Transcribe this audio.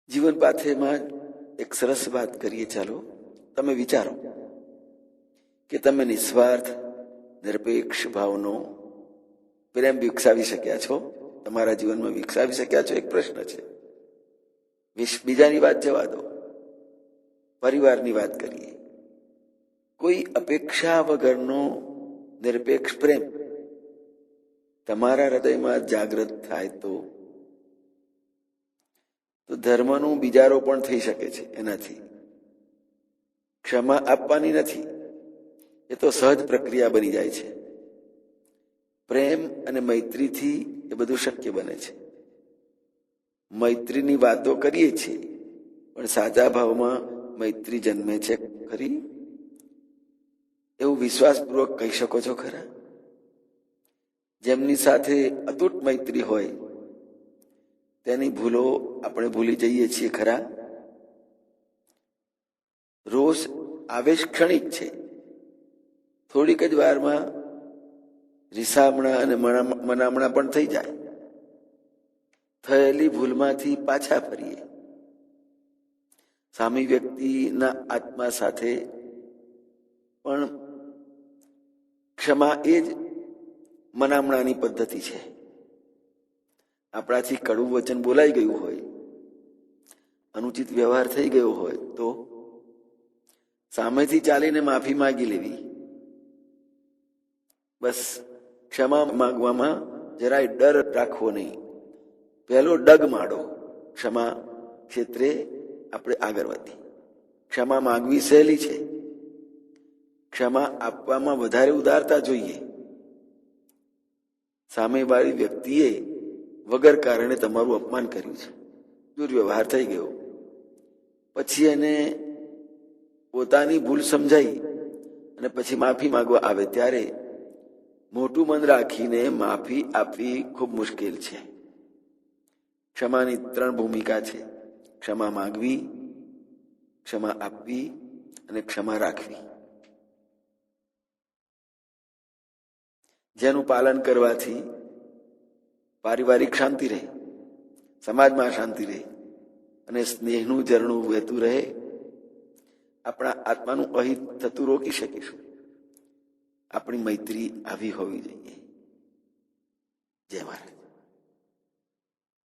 જીવન પાથેમાં એક સરસ વાત કરીએ. ચાલો તમે વિચારો કે તમે નિસ્વાર્થ નિરપેક્ષ ભાવનો પ્રેમ વિકસાવી શક્યા છો, તમારા જીવનમાં વિકસાવી શક્યા છો? એક પ્રશ્ન છે. બીજાની વાત જવા દો, પરિવારની વાત કરીએ. કોઈ અપેક્ષા વગરનો નિરપેક્ષ પ્રેમ તમારા હૃદયમાં જાગૃત થાય તો ધર્મનું બીજારો પણ થઈ શકે છે. એનાથી ક્ષમા આપવાની નથી, એ તો સહજ પ્રક્રિયા બની જાય છે. પ્રેમ અને મૈત્રીથી એ બધું શક્ય બને છે. મૈત્રીની વાતો કરીએ છીએ, પણ સાચા ભાવમાં મૈત્રી જન્મે છે ખરી? એવું વિશ્વાસપૂર્વક કહી શકો છો ખરા? જેમની સાથે અતૂટ મૈત્રી હોય તેની ભૂલો આપણે ભૂલી જઈએ છીએ ખરા? રોષ આવેશ ક્ષણિક છે, થોડીક જ વારમાં રીસામણા અને મનામણા પણ થઈ જાય. થયેલી ભૂલમાંથી પાછા ફરીએ. સામી વ્યક્તિના આત્મા સાથે પણ ક્ષમા એ જ મનામણાની પદ્ધતિ છે. આપણાથી કડવું વચન બોલાઈ ગયું હોય, અનુચિત વ્યવહાર થઈ ગયો હોય તો સામેથી ચાલીને માફી માંગી લેવી. બસ ક્ષમા માંગવામાં જરાય ડર રાખવો નહીં. પહેલો ડગ માડો. ક્ષમા ક્ષેત્રે આપણે આગળ વધીએ. ક્ષમા માંગવી સહેલી છે, ક્ષમા આપવામાં વધારે ઉદારતા જોઈએ. સામેવાળી વ્યક્તિએ વગર કારણે તમારું અપમાન કર્યું છે, દુર્વ્યવહાર થઈ ગયો, પછી એને પોતાની ભૂલ સમજાઈ અને પછી માફી માંગવા આવે ત્યારે મોટું મન રાખીને માફી આપવી ખૂબ મુશ્કેલ છે. ક્ષમાની 3 ભૂમિકા છે: ક્ષમા માંગવી, ક્ષમા આપવી અને ક્ષમા રાખવી. જેનું પાલન કરવાથી પારિવારિક શાંતિ રહે, સમાજમાં શાંતિ રહે અને સ્નેહનું ઝરણું વહેતું રહે. આપણા આત્માનું અહિત થતું રોકી શકીશું. આપણી મૈત્રી આવી હોવી જોઈએ. જય મહારાજ.